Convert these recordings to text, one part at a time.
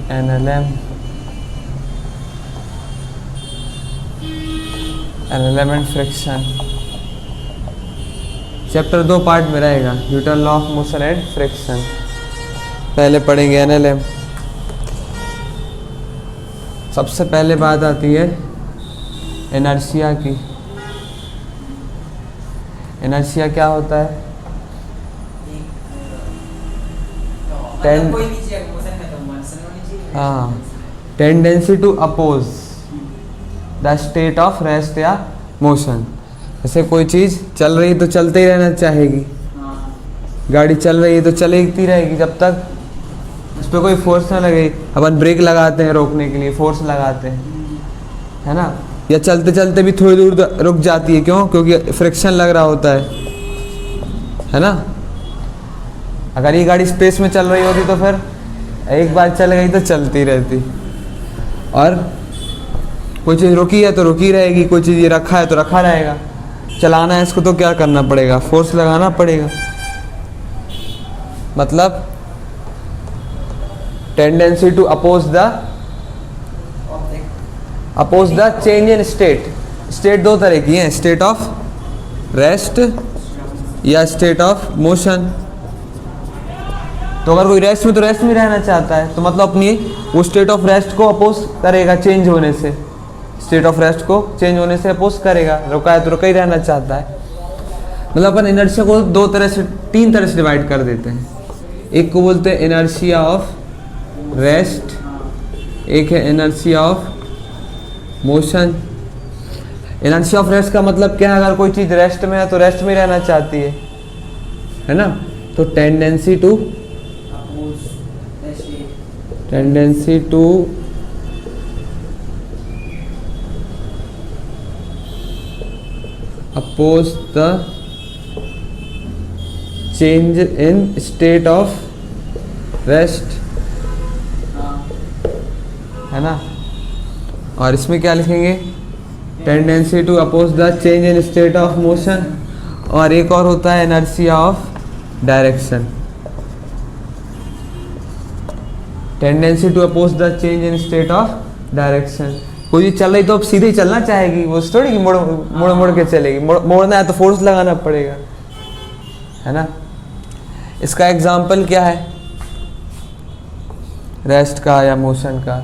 NLM and friction. Chapter 2 part में रहेगा, Newton law of motion and friction. पहले पढ़ेंगे एनएलएम। सबसे पहले बात आती है इनर्शिया की। इनर्शिया क्या होता है? हाँ, tendency to oppose the state of rest या मोशन। जैसे कोई चीज़ चल रही तो चलते ही रहना चाहेगी, गाड़ी चल रही है तो चलती रहेगी जब तक उस पर कोई फोर्स ना लगे। अपन ब्रेक लगाते हैं रोकने के लिए, फोर्स लगाते हैं, है ना। या चलते चलते भी थोड़ी दूर रुक जाती है, क्यों? क्योंकि फ्रिक्शन लग रहा होता है ना। अगर ये गाड़ी स्पेस में चल रही होती तो फिर एक बार चल गई तो चलती रहती। और कोई चीज़ रुकी है तो रुकी रहेगी, कोई चीज़ ये रखा है तो रखा रहेगा। चलाना है इसको तो क्या करना पड़ेगा? फोर्स लगाना पड़ेगा। मतलब tendency to oppose the change in state. State दो तरह की हैं, स्टेट ऑफ रेस्ट या स्टेट ऑफ मोशन। तो अगर कोई रेस्ट में तो रेस्ट में रहना चाहता है तो मतलब अपनी वो स्टेट ऑफ रेस्ट को अपोज करेगा चेंज होने से, स्टेट ऑफ रेस्ट को चेंज होने से अपोज करेगा। रुका है तो रुका ही रहना चाहता है। मतलब अपन इनर्शिया को तीन तरह से डिवाइड कर देते हैं। एक को बोलते हैं इनर्शिया ऑफ रेस्ट, एक है inertia of motion. Inertia of rest का मतलब क्या है? अगर कोई चीज़ रेस्ट में है तो रेस्ट में रहना चाहती है ना। तो tendency to oppose the change in state of rest, है ना। और इसमें क्या लिखेंगे? Tendency to oppose the change in state of motion. और एक और होता है inertia of direction. Tendency to oppose the change in state of direction. कोई चीज़ चल रही तो अब सीधे ही चलना चाहेगी, वो थोड़ी कि मुड़ के चलेगी। मोड़ना है तो फोर्स लगाना पड़ेगा, है ना। इसका एग्जाम्पल क्या है रेस्ट का या मोशन का?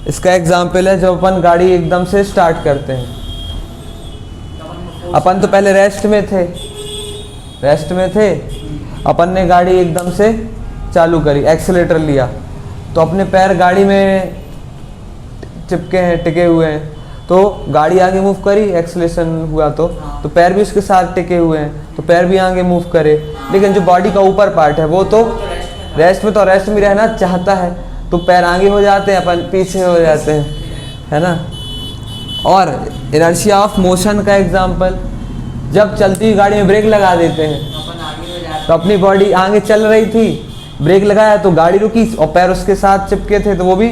इसका एग्जाम्पल है जब अपन गाड़ी एकदम से स्टार्ट करते हैं। अपन तो पहले रेस्ट में थे, अपन ने गाड़ी एकदम से चालू करी, एक्सीलेटर लिया तो अपने पैर गाड़ी में चिपके हैं, टिके हुए हैं। तो गाड़ी आगे मूव करी, एक्सीलेशन हुआ तो पैर भी उसके साथ टिके हुए हैं, तो पैर भी आगे मूव करे। लेकिन जो बॉडी का ऊपर पार्ट है वो तो रेस्ट में रहना चाहता है, तो पैर आगे हो जाते हैं, अपन पीछे हो जाते हैं, है ना। और इनर्शिया ऑफ मोशन का एग्जांपल, जब चलती हुई गाड़ी में ब्रेक लगा देते हैं तो अपनी बॉडी आगे चल रही थी, ब्रेक लगाया तो गाड़ी रुकी और पैर उसके साथ चिपके थे तो वो भी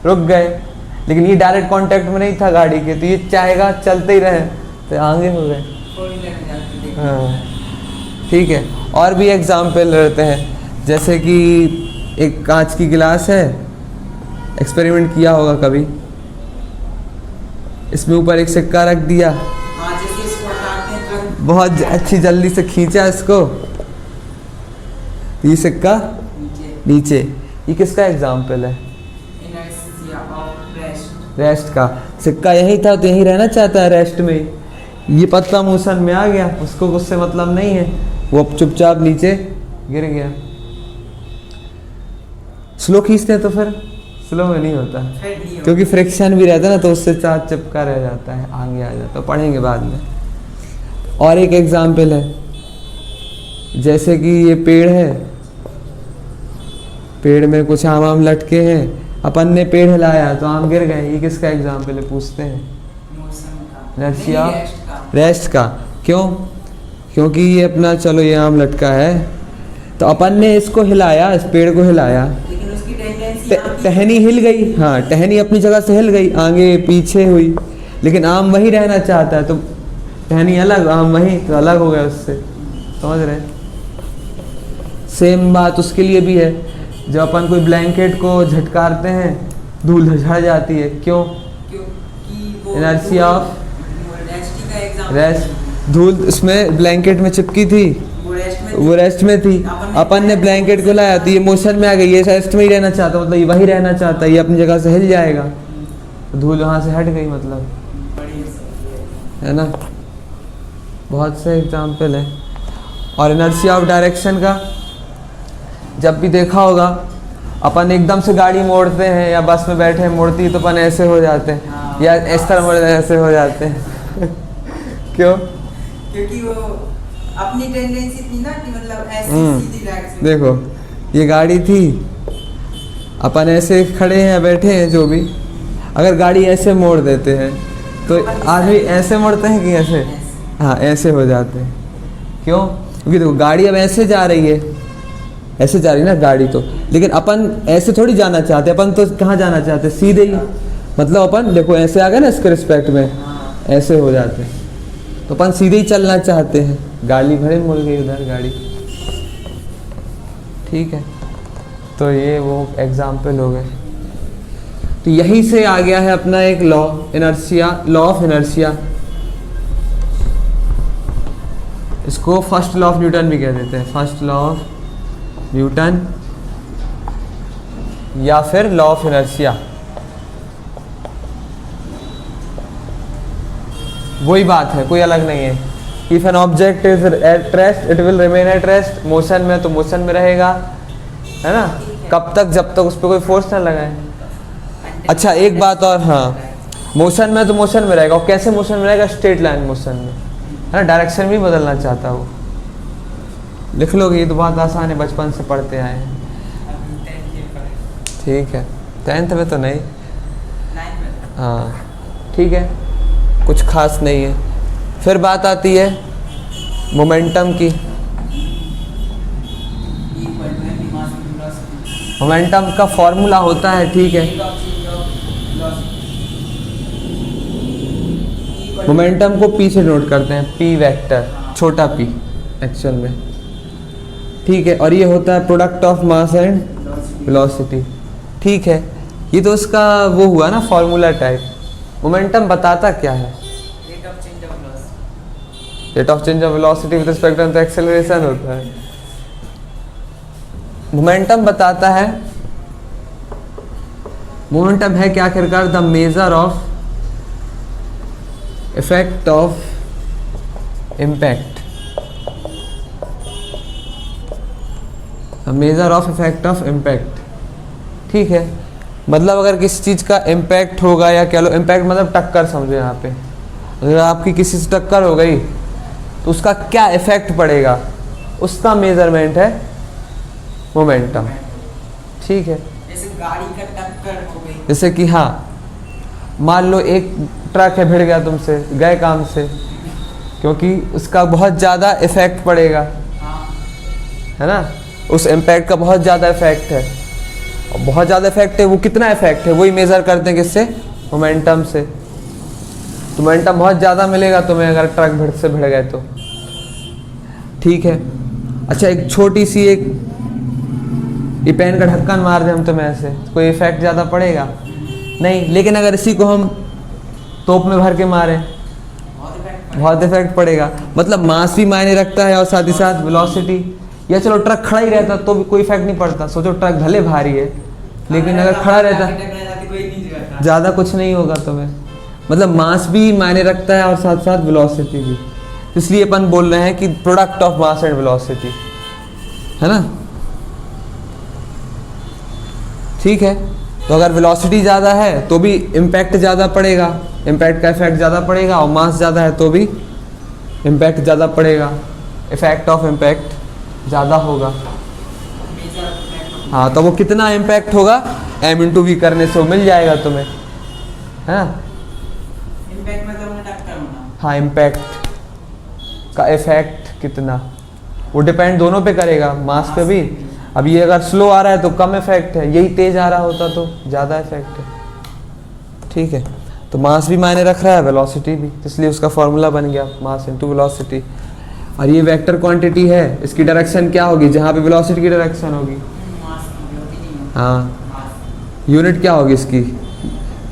रुक गए। लेकिन ये डायरेक्ट कांटेक्ट में नहीं था गाड़ी के, तो ये चाहेगा चलते ही रहे तो आगे हो गए। हाँ, ठीक है। और भी एग्जाम्पल रहते हैं, जैसे कि एक कांच की गिलास है, एक्सपेरिमेंट किया होगा कभी। इसमें ऊपर एक सिक्का रख दिया, बहुत अच्छी जल्दी से खींचा इसको, ये सिक्का नीचे। ये किसका एग्जाम्पल है? रेस्ट का। सिक्का यही था तो यही रहना चाहता है रेस्ट में। ये पतला मोशन में आ गया, उसको उससे मतलब नहीं है, वो चुपचाप नीचे गिर गया। स्लो खींचते हैं तो फिर स्लो में नहीं होता, क्योंकि फ्रिक्शन भी रहता है ना, तो उससे साथ चिपका रह जाता है, आगे आ जाता है। पढ़ेंगे बाद में। और एक एग्जाम्पल है, जैसे कि ये पेड़ है, पेड़ में कुछ आम लटके हैं, अपन ने पेड़ हिलाया तो आम गिर गए। ये किसका एग्जाम्पल है? पूछते हैं इनर्शिया रेस्ट का। क्यों? क्योंकि ये अपना, चलो ये आम लटका है तो अपन ने इसको हिलाया, इस पेड़ को हिलाया, टहनी हिल गई। हाँ, टहनी अपनी जगह से हिल गई, आगे पीछे हुई, लेकिन आम वही रहना चाहता है, तो टहनी अलग, आम वही, तो अलग हो गया उससे। समझ रहे? सेम बात उसके लिए भी है। जब अपन कोई ब्लैंकेट को झटकारते हैं धूल झड़ जाती है, क्यों? Inertia of rest. धूल उसमें ब्लैंकेट में चिपकी थी, वो रेस्ट में थी, अपन ने ब्लैंकेट को लाया तो ये मोशन में आ गई, ये रेस्ट में ही रहना चाहता, मतलब ये वही रहना चाहता है, ये अपनी जगह से हिल जाएगा, धूल वहाँ से हट गई, मतलब है ना। बहुत से एग्जाम्पल है। और इनर्शिया ऑफ डायरेक्शन का जब भी देखा होगा, अपन एकदम से गाड़ी मोड़ते हैं या बस में बैठे हैं मोड़ती है तो अपन ऐसे हो जाते हैं, या इस तरह मोड़ते हैं ऐसे हो जाते हैं क्यों? क्योंकि वो अपनी टेंडेंसी थी ना कि मतलब ऐसे सीधी डायरेक्शन। देखो ये गाड़ी थी, अपन ऐसे खड़े हैं बैठे हैं जो भी, अगर गाड़ी ऐसे मोड़ देते हैं तो आदमी ऐसे मोड़ते हैं कि ऐसे, हाँ ऐसे हो जाते हैं। क्यों? क्योंकि देखो गाड़ी अब ऐसे जा रही है, ऐसे जा रही है ना गाड़ी तो, लेकिन अपन ऐसे थोड़ी जाना चाहते, अपन तो कहाँ जाना चाहते, सीधे ही, मतलब अपन देखो ऐसे आ गए ना इसके रिस्पेक्ट में, ऐसे हो जाते हैं, तो अपन सीधे ही चलना चाहते हैं, गाड़ी भरे मुड़ गई उधर गाड़ी। ठीक है, तो ये वो एग्जाम्पल हो गए। तो यहीं से आ गया है अपना एक law, inertia, law of inertia. इसको फर्स्ट लॉ ऑफ न्यूटन भी कह देते हैं, फर्स्ट लॉ ऑफ न्यूटन या फिर लॉ ऑफ इनर्शिया, वही बात है, कोई अलग नहीं है। If an object is at rest it will remain at rest, motion में तो मोशन में रहेगा, है ना, कब तक, जब तक उस पर कोई फोर्स ना लगाए। अच्छा एक बात और, हाँ मोशन में तो मोशन में रहेगा, और कैसे मोशन में रहेगा, स्ट्रेट लाइन मोशन में, है ना, डायरेक्शन भी बदलना चाहता वो, लिख लोगे, ये तो बहुत आसान है, बचपन से पढ़ते आए हैं। ठीक है, 10th में तो नहीं, हाँ ठीक है, कुछ खास नहीं है। फिर बात आती है मोमेंटम की। मोमेंटम का फॉर्मूला होता है, ठीक है, मोमेंटम को पी से नोट करते हैं, पी वेक्टर, छोटा पी एक्चुअल में, ठीक है, और ये होता है product of mass and velocity. ठीक है, ये तो उसका वो हुआ ना फॉर्मूला टाइप। मोमेंटम बताता क्या है? Rate of change of velocity with respect to acceleration होता है। मोमेंटम बताता है, मोमेंटम है क्या आखिरकार, the measure of effect of impact, measure of effect of impact. ठीक है, मतलब अगर किसी चीज़ का इम्पैक्ट होगा, या कह लो इम्पैक्ट मतलब टक्कर समझो, यहाँ पे अगर आपकी किसी से टक्कर हो गई तो उसका क्या इफेक्ट पड़ेगा, उसका मेजरमेंट है मोमेंटम। ठीक है, जैसे गाड़ी का टक्कर हो गई, जैसे कि हाँ मान लो एक ट्रक है भिड़ गया तुमसे, गए काम से, क्योंकि उसका बहुत ज़्यादा इफेक्ट पड़ेगा, है ना, उस इम्पैक्ट का बहुत ज़्यादा इफेक्ट है, और बहुत ज़्यादा इफेक्ट है, वो कितना इफेक्ट है वही मेज़र करते हैं किससे, मोमेंटम से। तो मोमेंटम बहुत ज़्यादा मिलेगा तुम्हें अगर ट्रक भिड़ गए तो। ठीक है, अच्छा एक छोटी सी एक ये पेन का ढक्कन मार दें हम तुम्हें ऐसे, कोई इफेक्ट ज़्यादा पड़ेगा नहीं, लेकिन अगर इसी को हम तोप में भर के मारें बहुत इफेक्ट पड़ेगा। मतलब मास भी मायने रखता है और साथ ही साथ वेलोसिटी। या चलो ट्रक खड़ा ही रहता तो भी कोई इफेक्ट नहीं पड़ता, सोचो ट्रक भले भारी है लेकिन अगर खड़ा रहता ज़्यादा कुछ नहीं होगा तुम्हें। मतलब मास भी मायने रखता है और साथ साथ वेलोसिटी भी, इसलिए अपन बोल रहे हैं कि product of mass and velocity, है ना। ठीक है, तो अगर वेलोसिटी ज़्यादा है तो भी इम्पैक्ट ज़्यादा पड़ेगा, इम्पैक्ट का इफेक्ट ज़्यादा पड़ेगा, और मास ज़्यादा है तो भी इम्पैक्ट ज़्यादा पड़ेगा, इफेक्ट ऑफ इम्पैक्ट ज़्यादा होगा। हाँ, तो वो कितना इम्पैक्ट होगा m/v करने से वो मिल जाएगा तुम्हें, है ना। इम्पैक्ट मतलब टक्कर होना। हाँ, इम्पैक्ट का इफेक्ट कितना, वो डिपेंड दोनों पे करेगा, मास पे भी। अब ये अगर स्लो आ रहा है तो कम इफेक्ट है, यही तेज आ रहा होता तो ज़्यादा इफेक्ट है। ठीक है, तो मास भी मायने रख रहा है, वेलोसिटी भी, इसलिए उसका फॉर्मूला बन गया मास इनटू वेलोसिटी। और ये वेक्टर क्वांटिटी है, इसकी डायरेक्शन क्या होगी, जहाँ पे वेलोसिटी की डायरेक्शन होगी हाँ, यूनिट क्या होगी इसकी,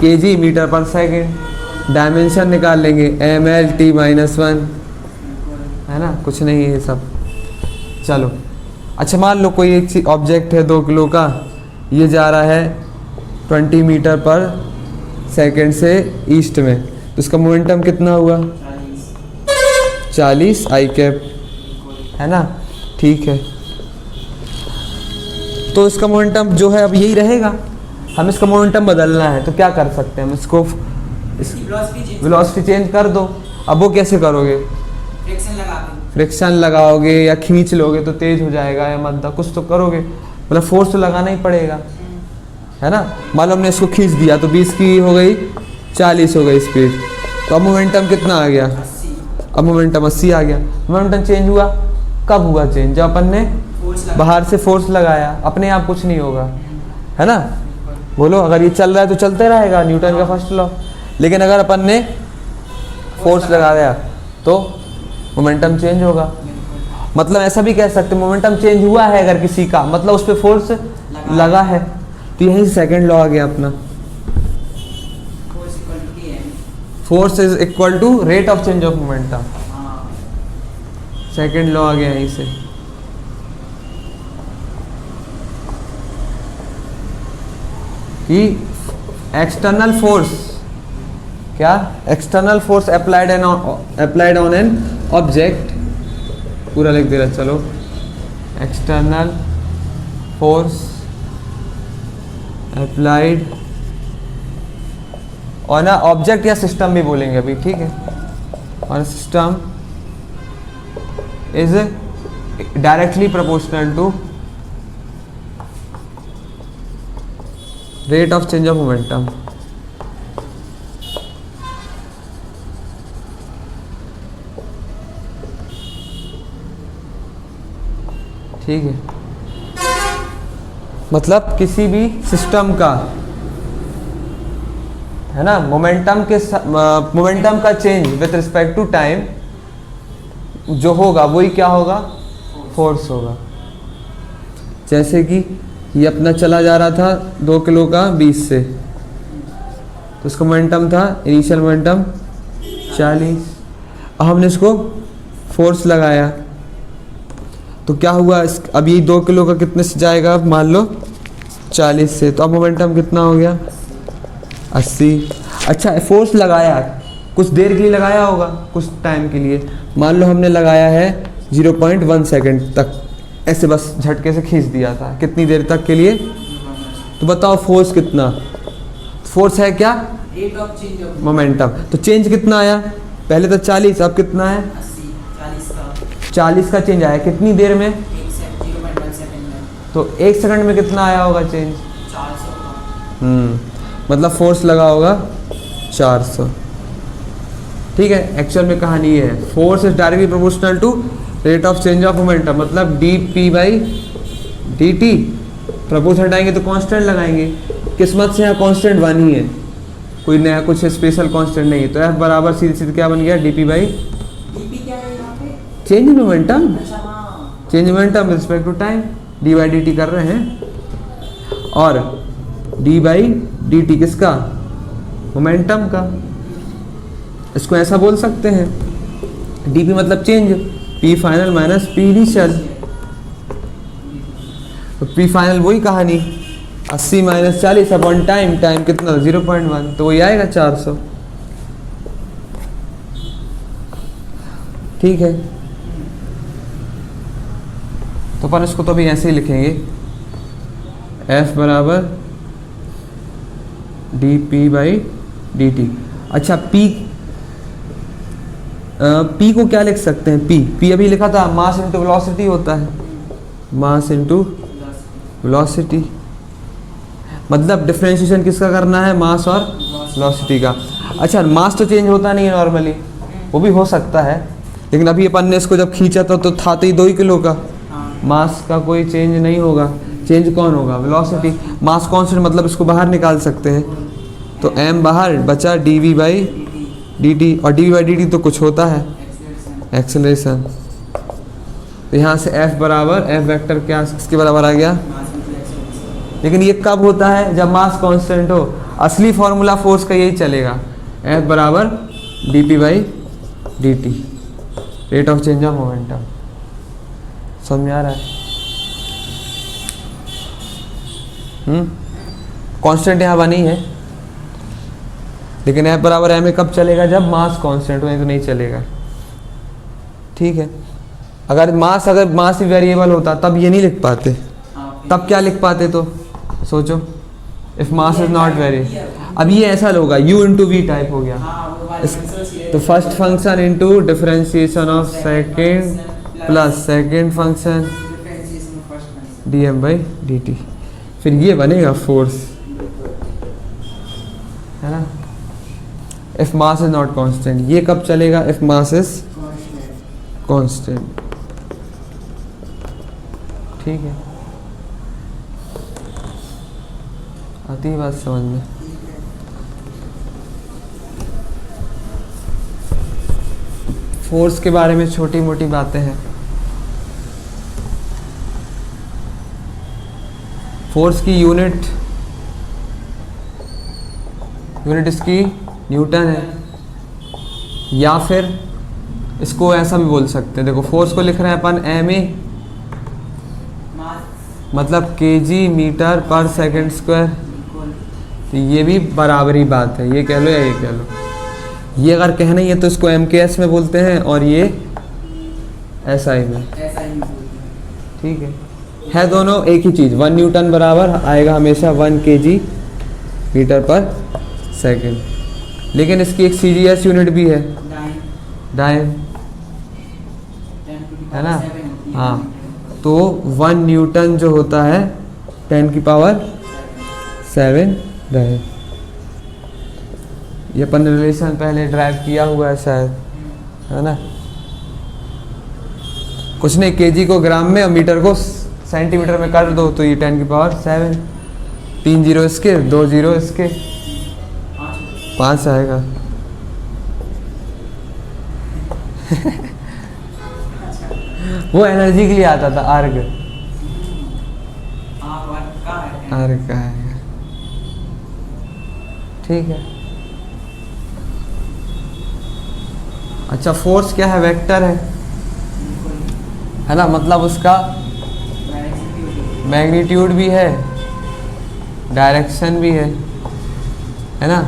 केजी मीटर पर सेकेंड। डायमेंशन निकाल लेंगे ml/t-1, है ना, कुछ नहीं है ये सब। चलो अच्छा, मान लो कोई एक ऑब्जेक्ट है 2 किलो का, ये जा रहा है 20 मीटर पर सेकेंड से ईस्ट में, तो इसका मोमेंटम कितना हुआ, 40 आई कैप, है ना, ठीक है। तो इसका मोमेंटम जो है अब यही रहेगा, हम इसका मोमेंटम बदलना है तो क्या कर सकते हैं, हम इसको वेलोसिटी चेंज कर दो। अब वो कैसे करोगे, फ्रिक्शन लगाओगे या खींच लोगे तो तेज हो जाएगा, या मद्दा कुछ तो करोगे, मतलब फोर्स तो लगाना ही पड़ेगा, है ना। मान लो हमने इसको खींच दिया तो 20 की हो गई 40 हो गई स्पीड, तो अब मोमेंटम कितना आ गया, अब मोमेंटम 80 आ गया। मोमेंटम चेंज हुआ, कब हुआ चेंज, जब अपन ने बाहर से फोर्स लगाया, अपने आप कुछ नहीं होगा, है ना। बोलो, अगर ये चल रहा है तो चलते रहेगा, न्यूटन का फर्स्ट लॉ। लेकिन अगर अपन ने फोर्स लगाया तो मोमेंटम चेंज होगा। मतलब ऐसा भी कह सकते मोमेंटम चेंज हुआ है अगर किसी का, मतलब उस पर फोर्स लगा है, तो यही सेकंड लॉ आ गया अपना, force is equal to rate of change of momentum. Second law आ गया यहीं से। कि एक्सटर्नल फोर्स, क्या, external force applied on an object, पूरा लिख दे रहा, चलो, external force applied on a object, या सिस्टम भी बोलेंगे अभी, ठीक है, और system is directly proportional to rate of change of momentum. ठीक है, मतलब किसी भी सिस्टम का, है ना, मोमेंटम का change with respect to time जो होगा वही क्या होगा, फोर्स होगा। जैसे कि ये अपना चला जा रहा था 2 किलो का 20 से, तो इसका मोमेंटम था, इनिशियल मोमेंटम 40। अब हमने इसको फोर्स लगाया तो क्या हुआ, अब ये 2 किलो का कितने से जाएगा, मान लो 40 से, तो अब मोमेंटम कितना हो गया, 80। अच्छा, फोर्स लगाया, कुछ देर के लिए लगाया होगा, कुछ टाइम के लिए, मान लो हमने लगाया है 0.1 सेकेंड तक, ऐसे बस झटके से खींच दिया था, कितनी देर तक के लिए, तो बताओ फोर्स कितना, फोर्स है क्या, rate of change of momentum. तो चेंज कितना आया, पहले तो 40, अब कितना है, 40 का चेंज आया, कितनी देर में, 0.1 सेकंड में, तो 1 सेकंड में कितना आया होगा चेंज, 400। मतलब फोर्स लगा होगा 400। ठीक है, एक्चुअल में कहानी ये है, force is directly proportional to rate of change of momentum, मतलब dp/dt। प्रपोज हटाएंगे तो कांस्टेंट लगाएंगे, किस्मत से यहाँ कांस्टेंट 1 ही है, कोई नया कुछ स्पेशल कांस्टेंट नहीं है, तो f बराबर सीधे सीधे क्या बन गया, dp क्या है यहाँ पे, चेंज मोमेंटम, अच्छा हाँ, change momentum respect to time, d/dt कर रहे हैं, और d/dt किसका, मोमेंटम का। इसको ऐसा बोल सकते हैं, dp मतलब change, p final minus p initial, तो p फाइनल वही कहानी, 80 - 40 अपॉन टाइम, टाइम कितना 0.1, तो वही आएगा 400। ठीक है, तो अपन इसको तो अभी ऐसे ही लिखेंगे, f बराबर dp/dt। अच्छा, p को क्या लिख सकते हैं, p अभी लिखा था, मास इंटू वेलोसिटी होता है, मास इंटू वेलोसिटी, मतलब डिफरेंशिएशन किसका करना है, मास और वेलोसिटी का। अच्छा, मास तो चेंज होता नहीं है नॉर्मली, वो भी हो सकता है, लेकिन अभी अपन ने इसको जब खींचा था तो था तो 2 किलो का, मास का कोई चेंज नहीं होगा, चेंज कौन होगा, वेलोसिटी। मास कांस्टेंट मतलब इसको बाहर निकाल सकते हैं, तो m बाहर बचा dv/dt, और dv/dt तो कुछ होता है एक्सेलरेशन, तो यहाँ से f बराबर f वेक्टर क्या किसके बराबर आ गया, लेकिन ये कब होता है? जब मास कांस्टेंट हो। असली फॉर्मूला फोर्स का यही चलेगा, F बराबर dp by dt, rate of change of momentum. समझ आ रहा है? कांस्टेंट यहाँ बनी है, लेकिन F बराबर m कब चलेगा? जब मास कांस्टेंट हो, नहीं तो नहीं चलेगा। ठीक है। अगर मास ही वेरिएबल होता तब ये नहीं लिख पाते। तब क्या लिख पाते? तो सोचो, if mass is not very. अब ये ऐसा होगा u इंटू वी टाइप हो गया। तो first function into differentiation of second plus second function dm by dt, फिर ये बनेगा फोर्स, है ना। If mass is not constant, ये कब चलेगा? If mass is constant. ठीक है, आती है बात समझ में? फोर्स के बारे में छोटी मोटी बातें हैं। फोर्स की यूनिट इसकी न्यूटन है, या फिर इसको ऐसा भी बोल सकते हैं। देखो, फोर्स को लिख रहे हैं अपन ma, मतलब kg मीटर पर सेकेंड स्क्वायर। तो ये भी बराबरी बात है, ये कह लो या ये कह लो। ये अगर कहना ही है तो इसको mks में बोलते हैं, और ये SI में। ठीक है दोनों एक ही चीज़। 1 न्यूटन बराबर आएगा हमेशा 1 kg मीटर पर सेकेंड, लेकिन इसकी एक CGS यूनिट भी है, डाइम, है ना। हाँ, तो 1 न्यूटन जो होता है 10 की पावर 7 डाइम। ये अपन रिलेशन पहले ड्राइव किया हुआ है शायद, है ना। कुछ नहीं, kg को ग्राम में और मीटर को सेंटीमीटर में कर दो, तो ये 10 की पावर 7, 3 जीरो इसके, 2 जीरो इसके, 5 आएगा। वो एनर्जी के लिए आता था, आर्ग का है। ठीक है। अच्छा, फोर्स क्या है? वेक्टर है ना, मतलब उसका मैग्नीट्यूड भी है, डायरेक्शन भी है ना।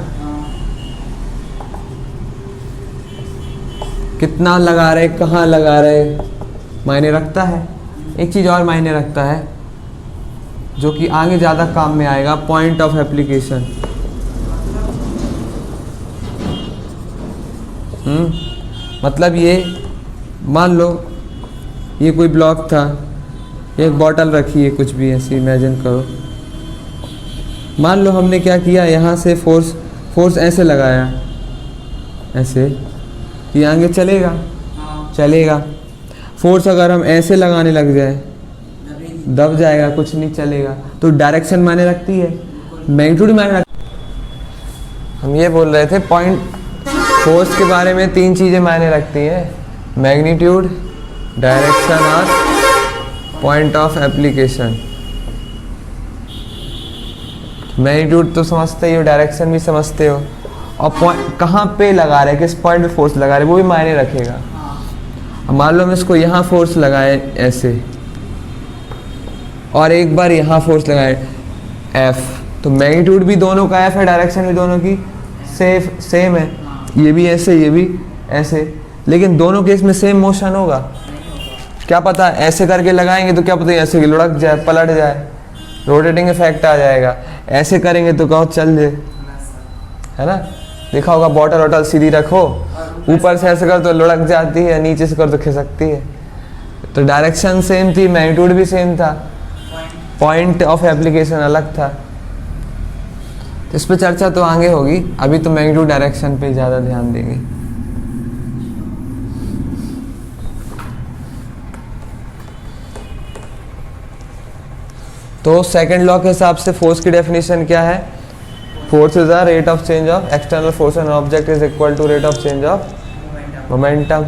कितना लगा रहे, कहाँ लगा रहे, मायने रखता है। एक चीज़ और मायने रखता है, जो कि आगे ज़्यादा काम में आएगा, पॉइंट ऑफ एप्लीकेशन। मतलब ये मान लो ये कोई ब्लॉक था, एक बॉटल रखी है, कुछ भी ऐसे इमेजिन करो। मान लो हमने क्या किया, यहाँ से फोर्स ऐसे लगाया, ऐसे कि आगे चलेगा। फोर्स अगर हम ऐसे लगाने लग जाए, दब जाएगा, कुछ नहीं चलेगा। तो डायरेक्शन मायने रखती है, मैग्नीट्यूड मायने रखती। हम ये बोल रहे थे पॉइंट फोर्स के बारे में 3 चीज़ें मायने रखती है, मैग्नीट्यूड, डायरेक्शन और पॉइंट ऑफ एप्लीकेशन। मैग्नीट्यूड तो समझते ही हो, डायरेक्शन भी समझते हो, और पॉइंट कहाँ पे लगा रहे, किस पॉइंट पे फोर्स लगा रहे, वो भी मायने रखेगा। अब मान लो हम इसको यहाँ फोर्स लगाए ऐसे, और एक बार यहाँ फोर्स लगाए F, तो मैग्नीट्यूड भी दोनों का F है, डायरेक्शन भी दोनों की सेम है। ये भी ऐसे, ये भी ऐसे, लेकिन दोनों केस में सेम मोशन होगा। क्या पता ऐसे करके लगाएंगे तो क्या पता ऐसे लुढ़क जाए, पलट जाए, रोटेटिंग इफेक्ट आ जाएगा। ऐसे करेंगे तो कहो चल जाए, है ना। देखा होगा, बॉटल सीधी रखो, ऊपर से ऐसे कर तो लुढ़क जाती है, नीचे से कर तो खिसकती है। तो डायरेक्शन सेम थी, मैग्नीट्यूड भी सेम था, पॉइंट ऑफ एप्लीकेशन अलग था। तो इस पर चर्चा तो आगे होगी, अभी तो मैग्नीट्यूड डायरेक्शन पे ज़्यादा ध्यान देंगे। तो सेकंड लॉ के हिसाब से फोर्स की डेफिनेशन क्या है? Force is the rate of change of external force on object is equal to rate of change of momentum.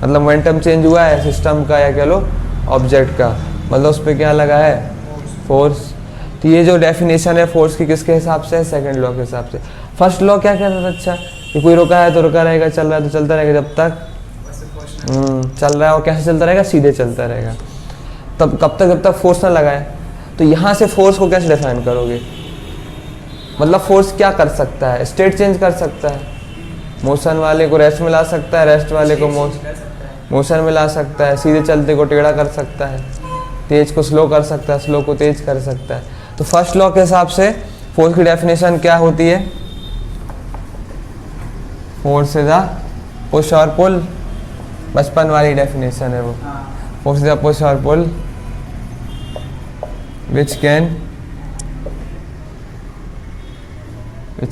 मतलब मोमेंटम चेंज हुआ है सिस्टम का, या कह लो ऑब्जेक्ट का, मतलब उस पर क्या लगा है? फोर्स। तो ये जो डेफिनेशन है फोर्स की किसके हिसाब से है, सेकंड लॉ के हिसाब से। फर्स्ट लॉ क्या कहता था, अच्छा कि कोई रुका है तो रुका रहेगा, चल रहा है तो चलता रहेगा जब तक चल रहा है। और कैसे चलता रहेगा, सीधे चलता रहेगा, तब कब तक, जब तक फोर्स ना लगाए। तो यहाँ से फोर्स को कैसे डिफाइन करोगे, मतलब फोर्स क्या कर सकता है, स्टेट चेंज कर सकता है, मोशन वाले को रेस्ट में ला सकता है, रेस्ट वाले को मोशन में ला सकता है, सीधे चलते को टेढ़ा कर सकता है, तेज को स्लो कर सकता है, स्लो को तेज कर सकता है। तो फर्स्ट लॉ के हिसाब से फोर्स की डेफिनेशन क्या होती है, फोर्स इज अ पुश और पुल, बचपन वाली डेफिनेशन है वो। फोर्स इज अ पुश और पुल which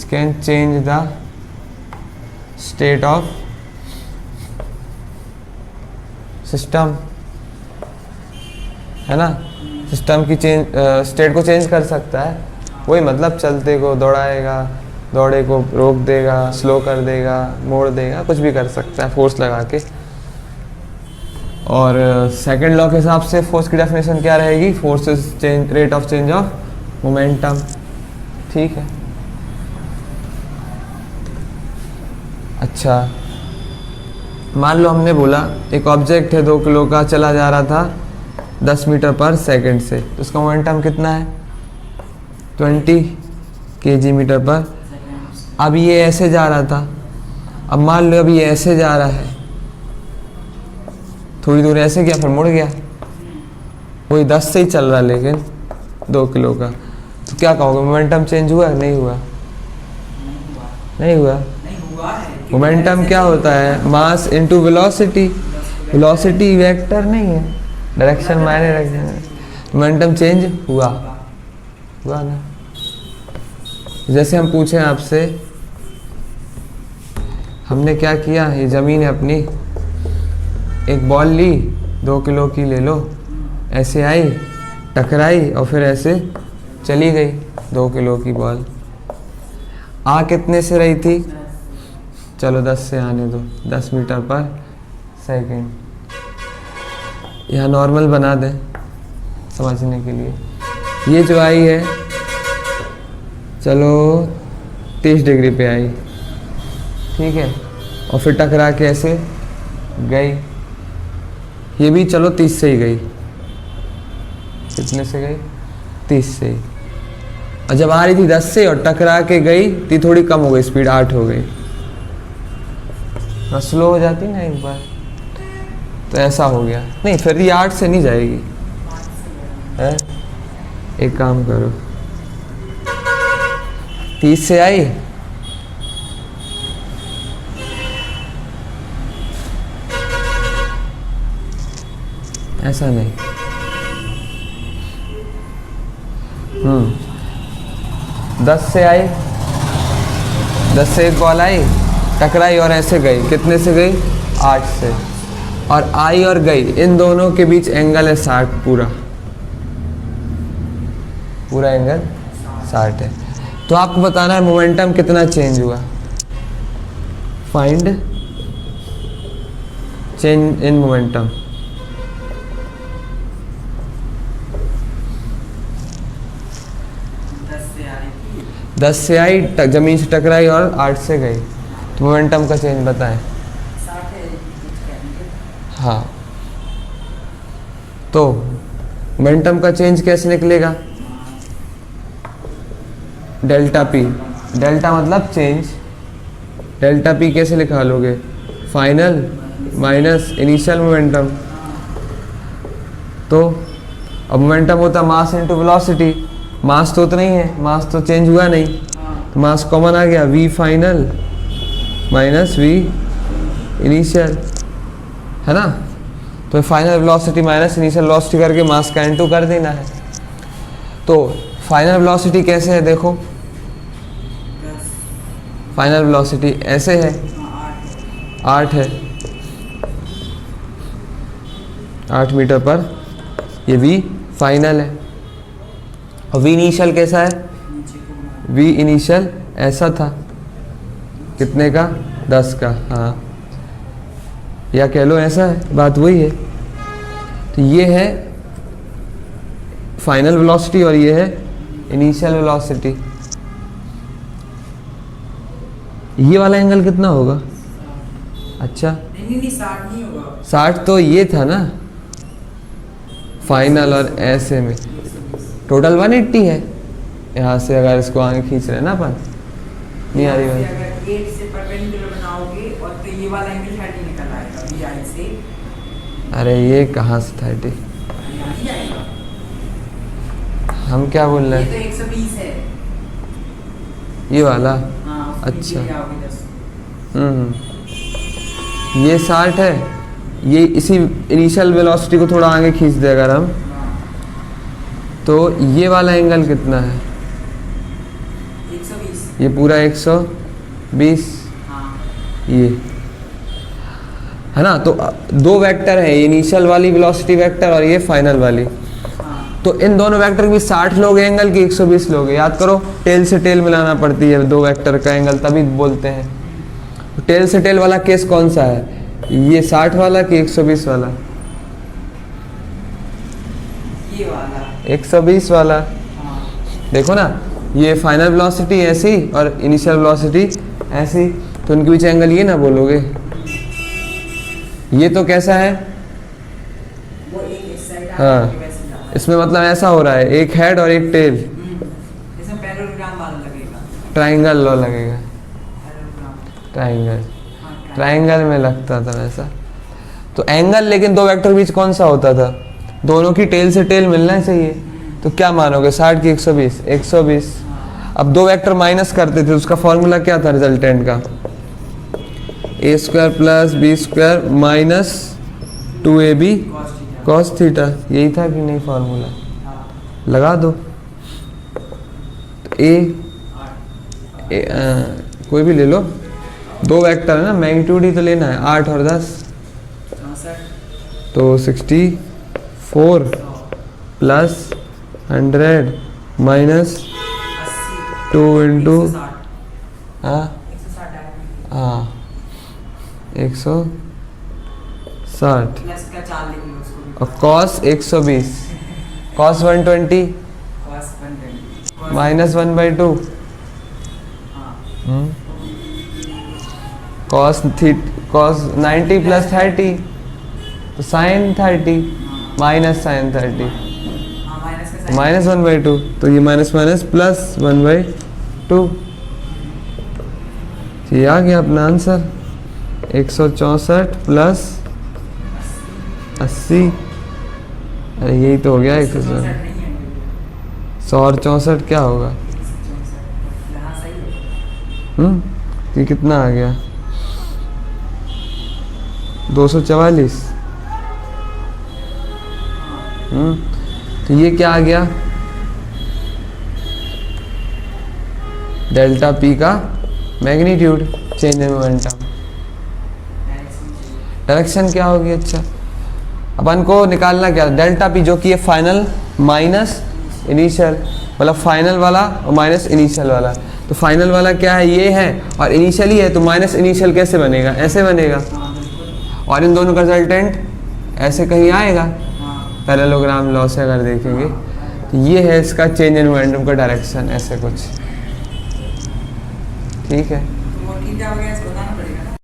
can change the state of system, है ना। सिस्टम की स्टेट को चेंज कर सकता है, वही मतलब चलते को दौड़ाएगा, दौड़े को रोक देगा, स्लो कर देगा, मोड़ देगा, कुछ भी कर सकता है फोर्स लगा के। और सेकंड लॉ के हिसाब से फोर्स की डेफिनेशन क्या रहेगी, force is change rate of change of momentum, ठीक है। अच्छा, मान लो हमने बोला एक ऑब्जेक्ट है 2 किलो का, चला जा रहा था 10 मीटर पर सेकंड से, तो उसका मोमेंटम कितना है 20 kg मीटर पर। अब ये ऐसे जा रहा था, अब मान लो अभी ये ऐसे जा रहा है, थोड़ी दूर ऐसे गया फिर मुड़ गया, वही 10 से ही चल रहा लेकिन 2 किलो का, तो क्या कहोगे मोमेंटम चेंज हुआ नहीं हुआ, नहीं हुआ। मोमेंटम क्या होता है, mass into velocity, velocity vector नहीं है, डायरेक्शन मायने रखते हैं। मोमेंटम चेंज हुआ ना। जैसे हम पूछें आपसे, हमने क्या किया, ये ज़मीन है अपनी, एक बॉल ली 2 किलो की ले लो, ऐसे आई टकराई और फिर ऐसे चली गई 2 किलो की बॉल। आ कितने से रही थी, चलो 10 से आने दो, 10 मीटर पर सेकंड, यहाँ नॉर्मल बना दें समझने के लिए। ये जो आई है चलो 30 डिग्री पे आई, ठीक है, और फिर टकरा के ऐसे गई, ये भी चलो 30 से ही गई, कितने से गई 30 से ही। और जब आ रही थी 10 से और टकरा के गई थी, थोड़ी कम हो गई स्पीड, 8 हो गई, स्लो हो जाती ना एक बार, तो ऐसा हो गया। नहीं फिर ये 8 से नहीं जाएगी है, एक काम करो 30 से आई, ऐसा नहीं, 10 से आई, 10 से एक बॉल आई टकराई और ऐसे गई, कितने से गई 8 से, और आई और गई, इन दोनों के बीच एंगल है 60, पूरा एंगल 60 है। तो आपको बताना है मोमेंटम कितना चेंज हुआ, फाइंड चेंज इन मोमेंटम। दस से आई, जमीन से टकराई और 8 से गई, तो मोमेंटम का चेंज बताएं। हाँ, तो मोमेंटम का चेंज कैसे निकलेगा, डेल्टा पी, डेल्टा मतलब चेंज, डेल्टा पी कैसे लिखा लोगे, फाइनल माइनस इनिशियल मोमेंटम। तो अब मोमेंटम होता मास इनटू वेलोसिटी, मास तो उतना ही है, मास तो चेंज हुआ नहीं, तो मास कॉमन आ गया, v final minus v initial, है ना। तो final velocity minus initial velocity करके मास का इनटू कर देना है। तो फाइनल वेलोसिटी कैसे है, देखो फाइनल वेलोसिटी ऐसे है, 8 है, 8 मीटर पर, ये v फाइनल है। और v इनिशियल कैसा है, v इनिशियल ऐसा था, कितने का 10 का, हाँ, या कह लो ऐसा है, बात वही है। तो ये है फाइनल वेलोसिटी और ये है इनिशियल वेलोसिटी। ये वाला एंगल कितना होगा? अच्छा नहीं 60 नहीं होगा। 60 तो ये था ना फाइनल, और ऐसे में टोटल 180 है। यहाँ से अगर इसको आगे खींच रहे हैं ना अपन, नहीं आ रही बात? अगर 8 से परपेंडिकुलर बनाओगे और तो ये वाला एंगल 30 निकल आएगा BI से। अरे ये कहाँ से 30? यहाँ ही आएगा। हम क्या बोल रहे ये हैं? तो 120 है। ये वाला? हाँ उसके अच्छा। नीचे आओगे 10। ये 60 है। ये इसी इनिशियल वेलोसिटी को थोड़ा आगे खींच दे अगर हम, तो ये वाला एंगल कितना है? 120। ये पूरा 120। हाँ ये है ना। तो दो वेक्टर है, इनिशियल वाली वेलोसिटी वेक्टर और ये फाइनल वाली। हाँ। तो इन दोनों वेक्टर के बीच 60 लोग एंगल की 120 लोग। याद करो टेल से टेल मिलाना पड़ती है दो वेक्टर का एंगल, तभी बोलते हैं। तो टेल से टेल वाला केस कौन सा है? ये 60 वाला कि 120 वाला? ये वाला 120 वाला। हाँ। देखो ना, ये फाइनल वेलोसिटी ऐसी और इनिशियल वेलोसिटी ऐसी, तो उनके बीच एंगल ये ना बोलोगे। ये तो कैसा है? वो एक इस साइड हाँ, वैसे जा रहा है। इसमें मतलब ऐसा हो रहा है, एक हेड और एक टेल। इसमें पैरेललोग्राम वाला लगेगा। ट्राइंगल लॉ लगेगा। पैरेललोग्राम। ट्राइंगल, हाँ, ट्राइंगल में लगता था वैसा। तो एंगल लेकिन दो वेक्टर बीच कौन सा होता था? दोनों की टेल से टेल मिलना चाहिए। तो क्या मानोगे, 60 की 120? 120। अब दो वेक्टर माइनस करते थे, उसका फॉर्मूला क्या था रिजल्टेंट का? a square plus B square minus 2ab cos theta. यही था कि नहीं फॉर्मूला? लगा दो। तो कोई भी ले लो, दो वेक्टर है ना, मैग्नीट्यूड ही तो लेना है। 8 और 10 तो 64 प्लस 100 माइनस 2 इंटू, हाँ 160 प्लस का 4 लिख लो उसको। और कॉस 120, कॉस 120 cos 120 माइनस 1/2 हाँ। कॉस 90 प्लस 30 तो साइन 30 माइनस साइन 30 हाँ माइनस का माइनस 1/2, तो ये माइनस माइनस प्लस 1/2। ये आ गया अपना आंसर 164 प्लस 80। अरे यही तो हो गया 164। 164 क्या होगा? यहाँ सही है। ये कितना आ गया? 244। तो ये क्या आ गया? डेल्टा पी का magnitude, change in momentum. Direction क्या होगी? अच्छा अपन को निकालना क्या? डेल्टा पी, जो कि ये फाइनल माइनस इनिशियल, मतलब फाइनल वाला और माइनस इनिशियल वाला। तो फाइनल वाला क्या है? ये है, और इनिशियल ही है, तो माइनस इनिशियल कैसे बनेगा? ऐसे बनेगा। और इन दोनों का रिजल्टेंट ऐसे कहीं आएगा पैरेललोग्राम लॉ से अगर देखेंगे। तो ये है इसका चेंज इन मोमेंटम का डायरेक्शन, ऐसे कुछ। ठीक है। तो वो थीटा वगैरह बताना पड़ेगा।